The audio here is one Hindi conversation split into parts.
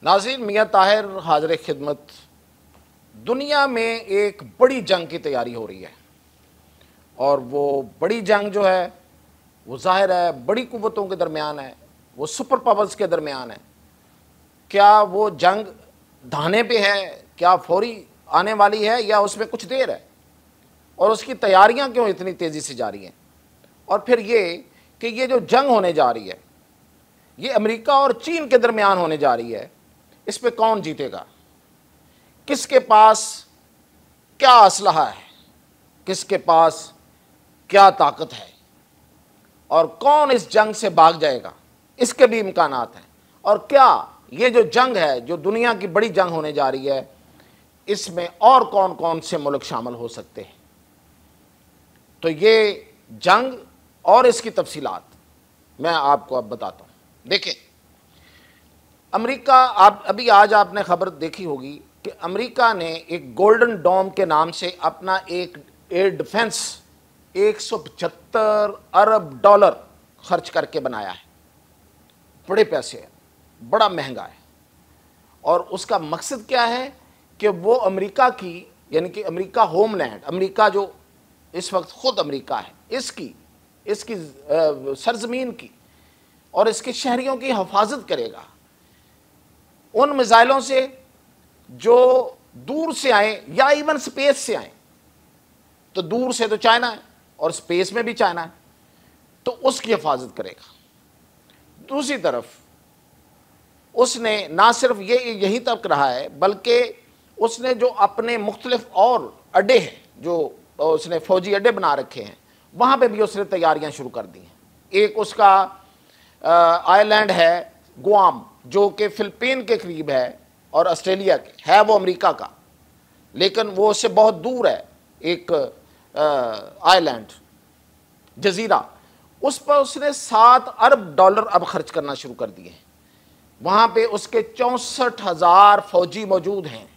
नाज़रीन, मियाँ ताहिर हाज़िर खिदमत। दुनिया में एक बड़ी जंग की तैयारी हो रही है और वो बड़ी जंग जो है वो ज़ाहिर है बड़ी कुव्वतों के दरमियान है, वो सुपर पावर्स के दरमियान है। क्या वो जंग धाने पे है, क्या फौरी आने वाली है या उसमें कुछ देर है, और उसकी तैयारियां क्यों इतनी तेज़ी से जारी हैं? और फिर ये कि ये जो जंग होने जा रही है ये अमेरिका और चीन के दरमियान होने जा रही है, इस पे कौन जीतेगा? किसके पास क्या असलहा है, किसके पास क्या ताकत है, और कौन इस जंग से भाग जाएगा, इसके भी इम्कानात हैं। और क्या ये जो जंग है, जो दुनिया की बड़ी जंग होने जा रही है, इसमें और कौन कौन से मुल्क शामिल हो सकते हैं? तो ये जंग और इसकी तफसीलात मैं आपको अब बताता हूँ। देखें, अमेरिका, आप अभी आज आपने खबर देखी होगी कि अमेरिका ने एक गोल्डन डोम के नाम से अपना एक एयर डिफेंस 175 अरब डॉलर खर्च करके बनाया है। बड़े पैसे हैं, बड़ा महंगा है। और उसका मकसद क्या है कि वो अमेरिका की, यानी कि अमेरिका होमलैंड, अमेरिका जो इस वक्त खुद अमेरिका है, इसकी सरजमीन की और इसके शहरियों की हिफाजत करेगा उन मिसाइलों से जो दूर से आए या इवन स्पेस से आए। तो दूर से तो चाइना है और स्पेस में भी चाइना है, तो उसकी हिफाजत करेगा। दूसरी तरफ उसने ना सिर्फ ये यहीं तक रहा है, बल्कि उसने जो अपने मुख्तलिफ और अड्डे हैं, जो उसने फौजी अड्डे बना रखे हैं, वहाँ पे भी उसने तैयारियां शुरू कर दी हैं। एक उसका आइलैंड है गुआम, जो कि फिलिपीन के करीब है और ऑस्ट्रेलिया के है, वो अमेरिका का, लेकिन वो उससे बहुत दूर है। एक आइलैंड, जजीरा, उस पर उसने 7 अरब डॉलर अब खर्च करना शुरू कर दिए हैं। वहाँ पे उसके 64,000 फौजी मौजूद हैं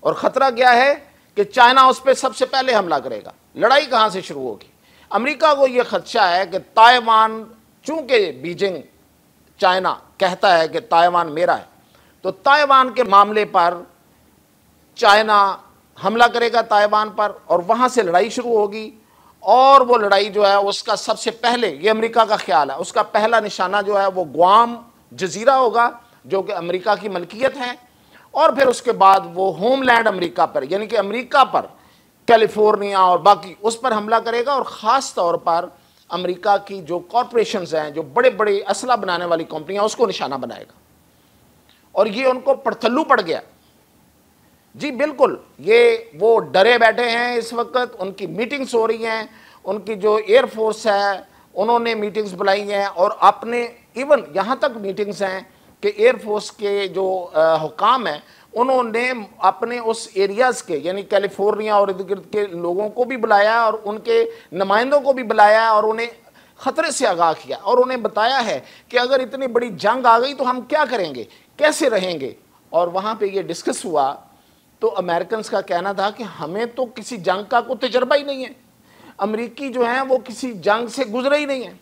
और ख़तरा क्या है कि चाइना उस पर सबसे पहले हमला करेगा। लड़ाई कहाँ से शुरू होगी? अमेरिका को यह खदशा है कि ताइवान, चूँकि बीजिंग, चाइना कहता है कि ताइवान मेरा है, तो ताइवान के मामले पर चाइना हमला करेगा ताइवान पर और वहाँ से लड़ाई शुरू होगी। और वो लड़ाई जो है उसका सबसे पहले, ये अमेरिका का ख्याल है, उसका पहला निशाना जो है वो गुआम जजीरा होगा, जो कि अमेरिका की मलकियत है। और फिर उसके बाद वो होमलैंड अमेरिका पर, यानी कि अमेरिका पर कैलिफोर्निया और बाकी, उस पर हमला करेगा और ख़ास तौर पर अमेरिका की जो कॉरपोरेशंस हैं, जो बड़े बड़े असला बनाने वाली कंपनियां, उसको निशाना बनाएगा। और ये उनको पड़थल्लू पड़ गया जी, बिल्कुल। ये वो डरे बैठे हैं इस वक्त, उनकी मीटिंग्स हो रही हैं, उनकी जो एयरफोर्स है उन्होंने मीटिंग्स बुलाई हैं, और अपने इवन यहाँ तक मीटिंग्स हैं कि एयरफोर्स के जो हुकाम हैं उन्होंने अपने उस एरियाज़ के, यानी कैलिफोर्निया और इर्द गिर्द के लोगों को भी बुलाया और उनके नुमाइंदों को भी बुलाया और उन्हें ख़तरे से आगाह किया और उन्हें बताया है कि अगर इतनी बड़ी जंग आ गई तो हम क्या करेंगे, कैसे रहेंगे। और वहाँ पे ये डिस्कस हुआ तो अमेरिकन का कहना था कि हमें तो किसी जंग का कोई तजर्बा ही नहीं है, अमरीकी जो हैं वो किसी जंग से गुजरे ही नहीं है।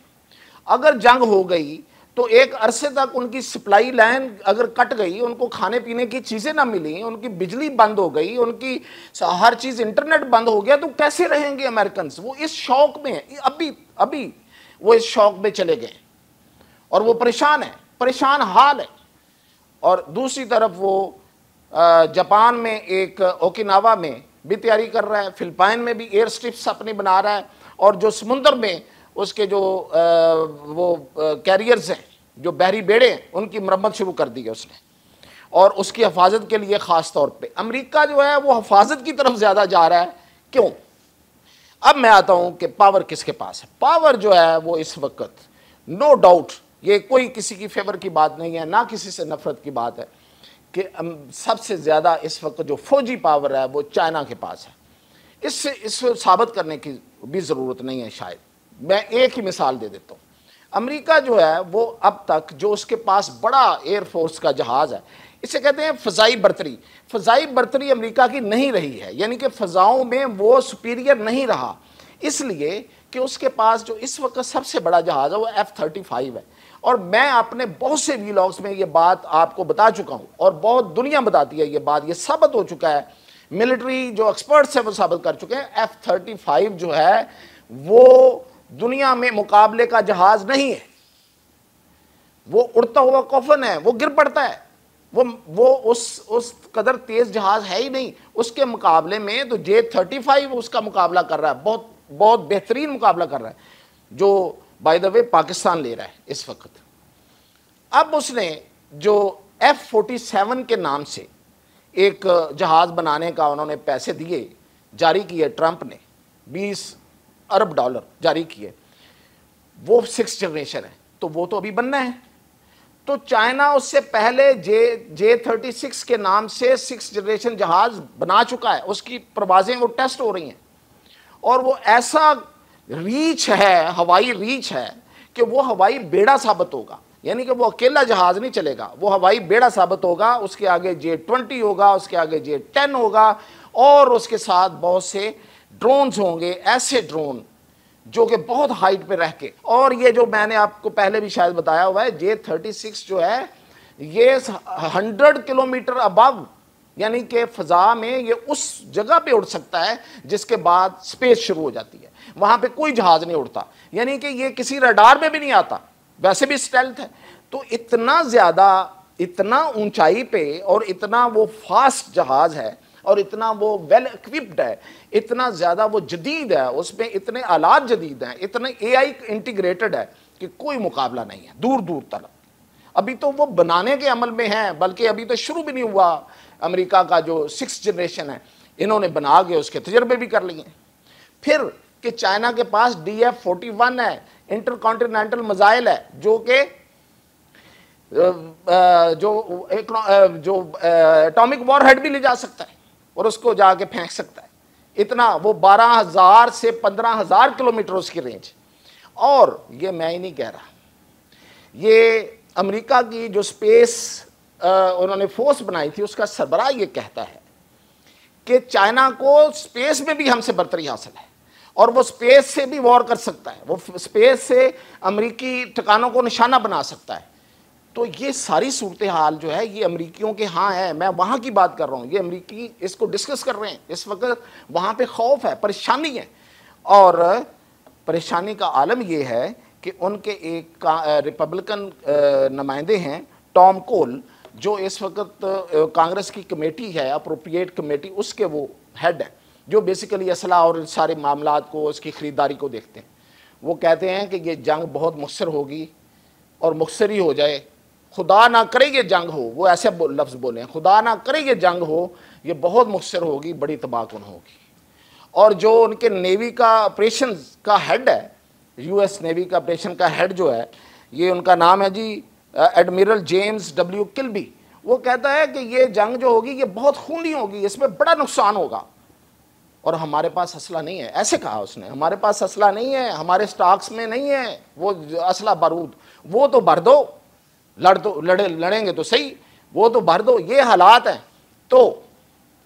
अगर जंग हो गई तो एक अरसे तक उनकी सप्लाई लाइन अगर कट गई, उनको खाने पीने की चीज़ें ना मिली, उनकी बिजली बंद हो गई, उनकी हर चीज़, इंटरनेट बंद हो गया, तो कैसे रहेंगे अमेरिकन? वो इस शौक में, अभी वो इस शौक में चले गए और वो परेशान है, परेशान हाल है। और दूसरी तरफ वो जापान में एक ओकिनावा में भी तैयारी कर रहा है, फिलिपाइन में भी एयर स्ट्रिप्स अपनी बना रहा है, और जो समुद्र में उसके जो वो कैरियर्स हैं, जो बहरी बेड़े हैं, उनकी मरम्मत शुरू कर दी है उसने। और उसकी हिफाजत के लिए ख़ास तौर पे अमेरिका जो है वो हिफाजत की तरफ ज़्यादा जा रहा है। क्यों? अब मैं आता हूँ कि पावर किसके पास है। पावर जो है वो इस वक्त, नो डाउट, ये कोई किसी की फेवर की बात नहीं है, ना किसी से नफरत की बात है, कि सबसे ज़्यादा इस वक्त जो फौजी पावर है वो चाइना के पास है। इससे साबित करने की भी ज़रूरत नहीं है शायद। मैं एक ही मिसाल दे देता हूँ। अमेरिका जो है वो अब तक जो उसके पास बड़ा एयरफोर्स का जहाज़ है, इसे कहते हैं फ़ज़ाई बर्तरी। फ़ज़ाई बर्तरी अमेरिका की नहीं रही है, यानी कि फ़ज़ाओं में वो सुपीरियर नहीं रहा, इसलिए कि उसके पास जो इस वक्त सबसे बड़ा जहाज़ है वो F-35 है। और मैं अपने बहुत से वीलॉग्स में ये बात आपको बता चुका हूं और बहुत दुनिया बताती है ये बात, ये साबित हो चुका है, मिलिट्री जो एक्सपर्ट्स हैं वो साबित कर चुके हैं, F-35 जो है वो दुनिया में मुकाबले का जहाज नहीं है, वो उड़ता हुआ कॉफन है, वो गिर पड़ता है, वो उस कदर तेज जहाज है ही नहीं। उसके मुकाबले में तो J-35 उसका मुकाबला कर रहा है, बहुत बहुत बेहतरीन मुकाबला कर रहा है, जो बाय द वे पाकिस्तान ले रहा है इस वक्त। अब उसने जो F-47 के नाम से एक जहाज बनाने का उन्होंने पैसे दिए, जारी किए, ट्रंप ने $20 अरब जारी किए, वो 6th जनरेशन है, तो वो तो अभी बनना है। तो चाइना उससे पहले J-36 के नाम से 6th जनरेशन जहाज बना चुका है, उसकी परवाजें वो टेस्ट हो रही हैं, और वो ऐसा रीच है, हवाई रीच है कि वो हवाई बेड़ा साबित होगा, यानी कि वो अकेला जहाज नहीं चलेगा, वो हवाई बेड़ा साबित होगा। उसके आगे J-20 होगा, उसके आगे J-10 होगा, और उसके साथ बहुत से ड्रोन्स होंगे, ऐसे ड्रोन जो कि बहुत हाइट पे रह के। और ये जो मैंने आपको पहले भी शायद बताया हुआ है, J-36 जो है ये 100 किलोमीटर अबव, यानी कि फजा में ये उस जगह पे उड़ सकता है जिसके बाद स्पेस शुरू हो जाती है, वहां पे कोई जहाज नहीं उड़ता, यानी कि ये किसी रडार में भी नहीं आता, वैसे भी स्टेल्थ है। तो इतना ज्यादा, इतना ऊंचाई पे, और इतना वो फास्ट जहाज है, और इतना वो वेल इक्विप्ड है, इतना ज्यादा वो जदीद है, उसमें इतने आलात जदीद हैं, इतने AI इंटीग्रेटेड है कि कोई मुकाबला नहीं है दूर दूर तक। अभी तो वो बनाने के अमल में है, बल्कि अभी तो शुरू भी नहीं हुआ। अमेरिका का जो 6th जनरेशन है, इन्होंने बना के उसके तजर्बे भी कर लिए। फिर कि चाइना के पास DF-41 है, इंटरकॉन्टिनेंटल मिसाइल है, जो कि जो एटॉमिक वॉरहेड भी ले जा सकता है और उसको जाके फेंक सकता है। इतना वो 12,000 से 15,000 किलोमीटर उसकी रेंज। और ये मैं ही नहीं कह रहा, ये अमेरिका की जो स्पेस उन्होंने फोर्स बनाई थी, उसका सरबराह ये कहता है कि चाइना को स्पेस में भी हमसे बर्तरी हासिल है, और वो स्पेस से भी वॉर कर सकता है, वो स्पेस से अमेरिकी ठिकानों को निशाना बना सकता है। तो ये सारी सूरत हाल जो है ये अमेरिकियों के हाँ है, मैं वहाँ की बात कर रहा हूँ, ये अमेरिकी इसको डिस्कस कर रहे हैं इस वक्त। वहाँ पे खौफ है, परेशानी है, और परेशानी का आलम ये है कि उनके एक रिपब्लिकन नुमाइंदे हैं, टॉम कोल, जो इस वक्त कांग्रेस की कमेटी है, अप्रोप्रिएट कमेटी, उसके वो हेड है, जो बेसिकली असला और सारे मामलात को, उसकी ख़रीदारी को देखते हैं। वो कहते हैं कि ये जंग बहुत मुख्सर होगी, और मुख्सर ही हो जाए, खुदा ना करे ये जंग हो, वो ऐसे लफ्ज़ बोले हैं, खुदा ना करे ये जंग हो, ये बहुत मुख्सर होगी, बड़ी तबाहकुन होगी। और जो उनके नेवी का ऑपरेशन का हेड है, US नेवी का ऑपरेशन का हेड जो है, ये उनका नाम है जी एडमिरल जेम्स W किल्बी, वो कहता है कि ये जंग जो होगी ये बहुत खूनी होगी, इसमें बड़ा नुकसान होगा, और हमारे पास असला नहीं है। ऐसे कहा उसने, हमारे पास असला नहीं है, हमारे स्टॉक्स में नहीं है वो असला बारूद, वो तो भर दो, लड़ेंगे तो सही, वो तो भर दो, ये हालात हैं। तो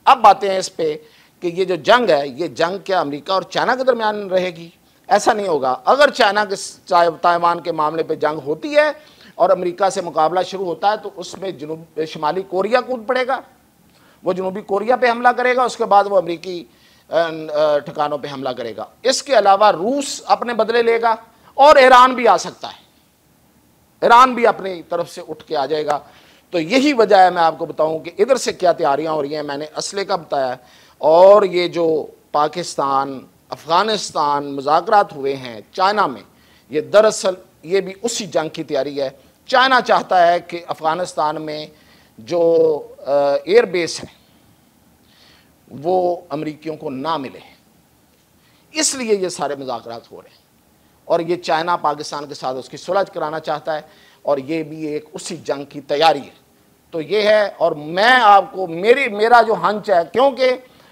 अब बातें हैं इस पे कि ये जो जंग है, ये जंग क्या अमेरिका और चाइना के दरमियान रहेगी? ऐसा नहीं होगा। अगर चाइना के ताइवान के मामले पे जंग होती है और अमेरिका से मुकाबला शुरू होता है, तो उसमें शुमाली कोरिया कूद पड़ेगा, वो जनूबी कोरिया पे हमला करेगा, उसके बाद वो अमेरिकी ठिकानों पे हमला करेगा। इसके अलावा रूस अपने बदले लेगा, और ईरान भी आ सकता है, ईरान भी अपनी तरफ से उठ के आ जाएगा। तो यही वजह है, मैं आपको बताऊं कि इधर से क्या तैयारियां हो रही हैं। मैंने असले का बताया, और ये जो पाकिस्तान अफ़गानिस्तान मुज़ाकरात हुए हैं चाइना में, ये दरअसल ये भी उसी जंग की तैयारी है। चाइना चाहता है कि अफ़गानिस्तान में जो एयर बेस है वो अमेरिकियों को ना मिले, इसलिए ये सारे मुज़ाकरात हो रहे हैं, और ये चाइना पाकिस्तान के साथ उसकी सुलह कराना चाहता है, और ये भी एक उसी जंग की तैयारी है। तो ये है, और मैं आपको मेरा जो हंच है, क्योंकि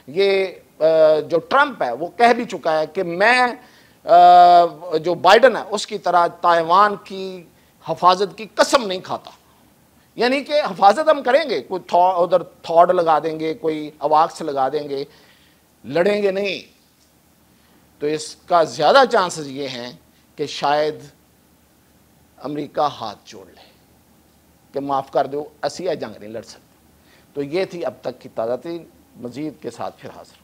ये जो ट्रंप है वो कह भी चुका है कि मैं जो बाइडन है उसकी तरह ताइवान की हिफाजत की कसम नहीं खाता, यानी कि हिफाजत हम करेंगे, कोई उधर थॉड लगा देंगे, कोई अवाक्स लगा देंगे, लड़ेंगे नहीं। तो इसका ज़्यादा चांसेस ये हैं कि शायद अमेरिका हाथ जोड़ ले कि माफ़ कर दो, असी यह जंग नहीं लड़ सकते। तो ये थी अब तक की ताज़ा तरीन, मज़ीद के साथ फिर हाज़िर।